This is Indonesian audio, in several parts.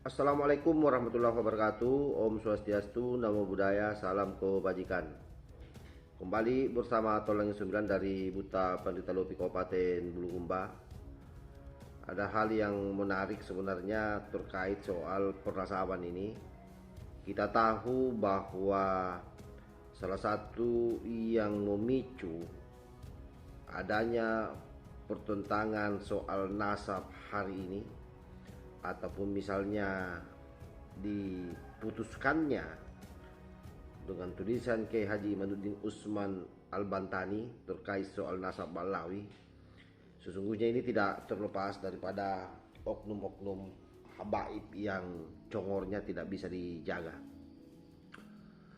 Assalamualaikum warahmatullahi wabarakatuh. Om Swastiastu, Namo Buddhaya, Salam Kebajikan. Kembali bersama Tolong 9 dari Buta Pandita Lopi Kabupaten Bulukumba. Ada hal yang menarik sebenarnya terkait soal pernasaban ini. Kita tahu bahwa salah satu yang memicu adanya pertentangan soal nasab hari ini, ataupun misalnya diputuskannya dengan tulisan Kiai Haji Imaduddin Usman Al-Bantani terkait soal nasab Balawi, sesungguhnya ini tidak terlepas daripada oknum-oknum habaib yang congornya tidak bisa dijaga.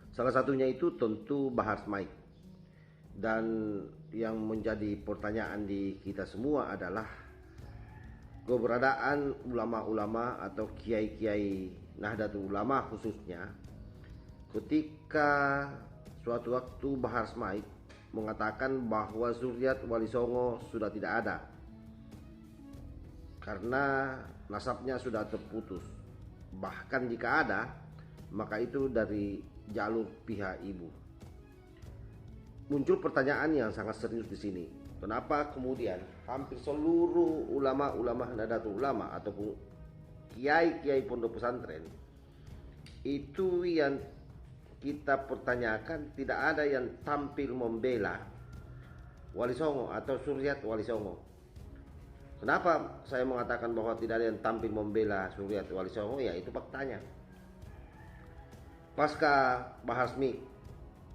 Salah satunya itu tentu Bahar Smaik. Dan yang menjadi pertanyaan di kita semua adalah keberadaan ulama-ulama atau kiai-kiai Nahdlatul Ulama khususnya ketika suatu waktu Bahar Smaik mengatakan bahwa zuriat Wali Songo sudah tidak ada karena nasabnya sudah terputus, bahkan jika ada maka itu dari jalur pihak ibu. Muncul pertanyaan yang sangat serius di sini. Kenapa kemudian hampir seluruh ulama-ulama Nahdlatul Ulama ataupun kiai-kiai pondok pesantren itu yang kita pertanyakan tidak ada yang tampil membela Wali Songo atau Suryat Wali Songo. Kenapa saya mengatakan bahwa tidak ada yang tampil membela Suryat Wali Songo? Ya itu faktanya. Pasca Bahar Smaik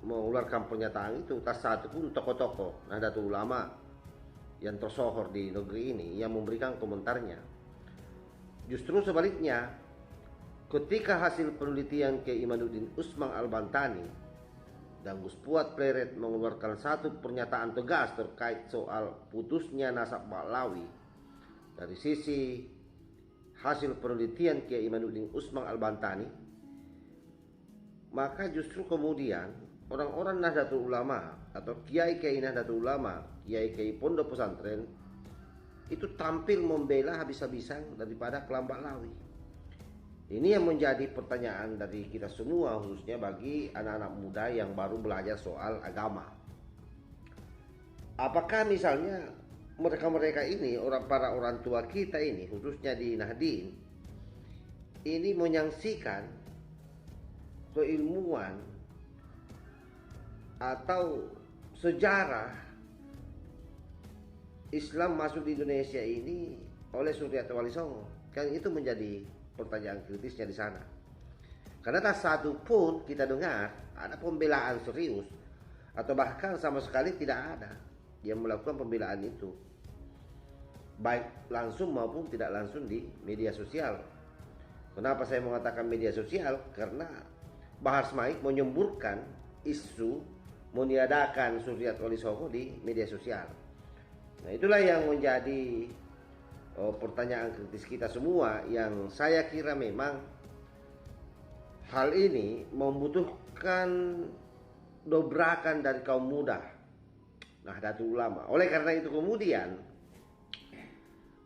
mengeluarkan pernyataan itu, tak satu pun tokoh-tokoh Nahdlatul Ulama yang tersohor di negeri ini yang memberikan komentarnya. Justru sebaliknya, ketika hasil penelitian Kiai Imaduddin Usman Al-Bantani dan Gus Puat Pleret mengeluarkan satu pernyataan tegas terkait soal putusnya nasab Balawi dari sisi hasil penelitian Kiai Imaduddin Usman Al-Bantani, maka justru kemudian orang-orang Nahdlatul Ulama atau kiai-kiai Nahdlatul Ulama, kiai-kiai pondok pesantren itu tampil membela habis-habisan daripada kelam Balawi. Ini yang menjadi pertanyaan dari kita semua, khususnya bagi anak-anak muda yang baru belajar soal agama. Apakah misalnya mereka-mereka ini, para orang tua kita ini, khususnya di Nahdien, ini menyaksikan keilmuan atau sejarah Islam masuk di Indonesia ini oleh Suryat Wali Songo? Kan itu menjadi pertanyaan kritisnya di sana. Karena tak satu pun kita dengar ada pembelaan serius atau bahkan sama sekali tidak ada yang melakukan pembelaan itu, baik langsung maupun tidak langsung di media sosial. Kenapa saya mengatakan media sosial? Karena Bahar Smaik menyemburkan isu meniadakan Suryat Wali Songo di media sosial. Nah, itulah yang menjadi pertanyaan kritis kita semua, yang saya kira memang hal ini membutuhkan dobrakan dari kaum muda Nahdlatul Ulama. Oleh karena itu kemudian,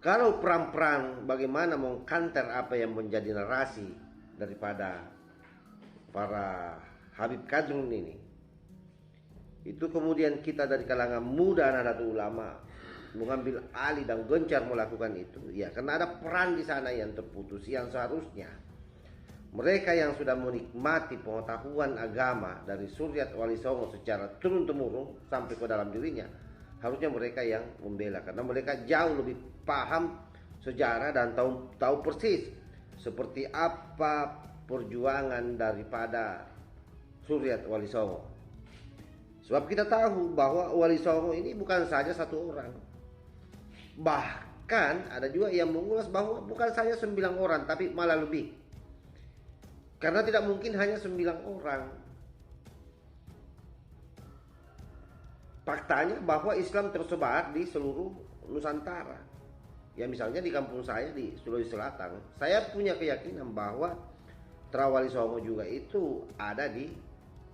kalau perang-perang bagaimana mengkanter apa yang menjadi narasi daripada para Habib Kadrun ini, itu kemudian kita dari kalangan muda Nahdlatul Ulama mengambil alih dan gencar melakukan itu, ya karena ada peran di sana yang terputus, yang seharusnya mereka yang sudah menikmati pengetahuan agama dari Suryat Wali Songo secara turun-temurun sampai ke dalam dirinya, harusnya mereka yang membela, karena mereka jauh lebih paham sejarah dan tahu persis seperti apa perjuangan daripada Suryat Wali Songo. Sebab kita tahu bahwa Wali Songo ini bukan saja satu orang. Bahkan ada juga yang mengulas bahwa bukan saja 9 orang, tapi malah lebih. Karena tidak mungkin hanya 9 orang. Faktanya bahwa Islam tersebar di seluruh Nusantara. Ya misalnya di kampung saya di Sulawesi Selatan, saya punya keyakinan bahwa Wali Songo juga itu ada di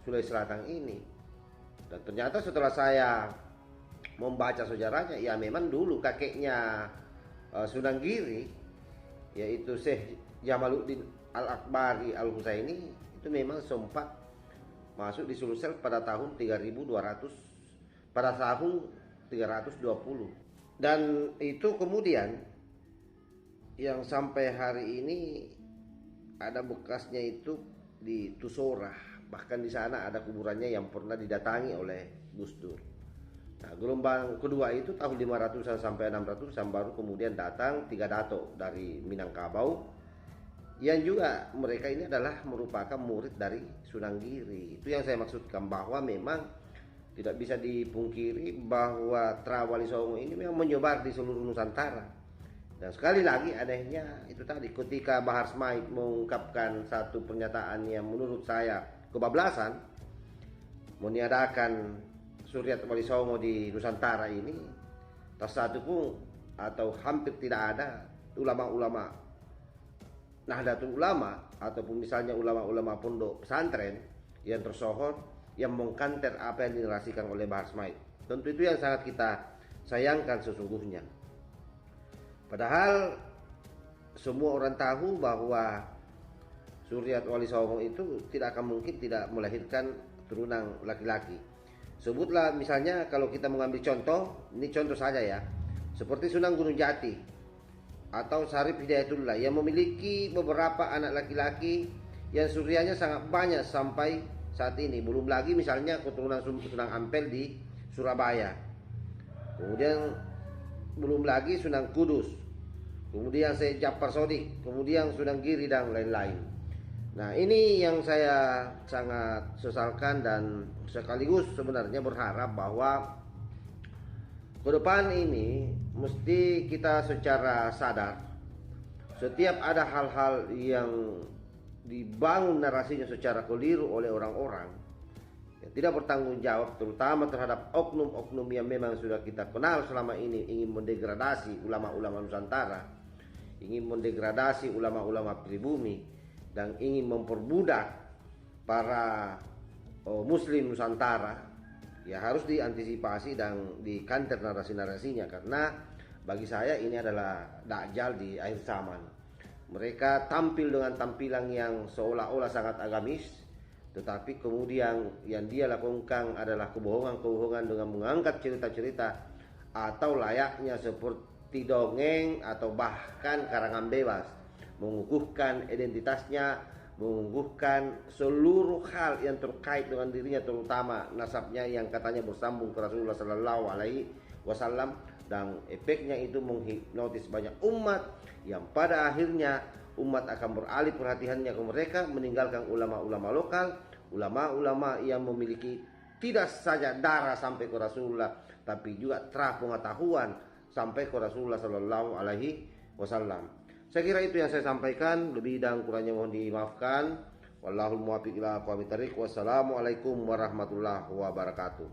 Sulawesi Selatan ini. Dan ternyata setelah saya membaca sejarahnya, ya memang dulu kakeknya Sunan Giri, yaitu Syekh Jamaluddin Al-Akbari Al-Husaini itu memang sempat masuk di Sulsel pada tahun 3200, pada tahun 320. Dan itu kemudian yang sampai hari ini ada bekasnya itu di Tusorah. Bahkan di sana ada kuburannya yang pernah didatangi oleh Gus Dur. Nah, gelombang kedua itu tahun 500-an sampai 600-an baru kemudian datang 3 dato dari Minangkabau, yang juga mereka ini adalah merupakan murid dari Sunan Giri. Itu yang saya maksudkan, bahwa memang tidak bisa dipungkiri bahwa Tra Wali Songo ini memang menyebar di seluruh Nusantara. Dan sekali lagi anehnya itu tadi, ketika Bahar Smait mengungkapkan satu pernyataan yang menurut saya kebablasan, meniadakan Suryat Wali Songo di Nusantara ini, tak satu pun atau hampir tidak ada ulama-ulama Nahdlatul Ulama ataupun misalnya ulama-ulama pondok pesantren yang tersohor yang mengkanter apa yang dinarasikan oleh Bahar Smait. Tentu itu yang sangat kita sayangkan sesungguhnya. Padahal semua orang tahu bahwa Suryat Wali Songo itu tidak akan mungkin tidak melahirkan turunan laki-laki. Sebutlah misalnya kalau kita mengambil contoh, ini contoh saja ya, seperti Sunan Gunung Jati atau Syarif Hidayatullah yang memiliki beberapa anak laki-laki yang suryanya sangat banyak sampai saat ini. Belum lagi misalnya keturunan Sunan Ampel di Surabaya, kemudian belum lagi Sunan Kudus, kemudian Syekh Ja'far Shadiq, kemudian Sunan Giri dan lain-lain. Nah, ini yang saya sangat sesalkan dan sekaligus sebenarnya berharap bahwa ke depan ini mesti kita secara sadar, setiap ada hal-hal yang dibangun narasinya secara keliru oleh orang-orang yang tidak bertanggung jawab, terutama terhadap oknum-oknum yang memang sudah kita kenal selama ini, ingin mendegradasi ulama-ulama Nusantara, ingin mendegradasi ulama-ulama pribumi, dan ingin memperbudak para muslim Nusantara, ya harus diantisipasi dan dikanter narasi-narasinya. Karena bagi saya ini adalah Dajjal di akhir zaman. Mereka tampil dengan tampilan yang seolah-olah sangat agamis, tetapi kemudian yang dia lakukan adalah kebohongan-kebohongan dengan mengangkat cerita-cerita atau layaknya seperti dongeng atau bahkan karangan bebas, mengukuhkan identitasnya, mengukuhkan seluruh hal yang terkait dengan dirinya, terutama nasabnya yang katanya bersambung ke Rasulullah Sallallahu Alaihi Wasallam, dan efeknya itu menghipnotis banyak umat yang pada akhirnya umat akan beralih perhatiannya ke mereka, meninggalkan ulama-ulama lokal, ulama-ulama yang memiliki tidak saja darah sampai ke Rasulullah, tapi juga terah pengetahuan sampai ke Rasulullah Sallallahu Alaihi Wasallam. Saya kira itu yang saya sampaikan, lebih dan kurangnya mohon dimaafkan. Wallahul muwaffiq ila aqwamit thariq. Wassalamualaikum warahmatullahi wabarakatuh.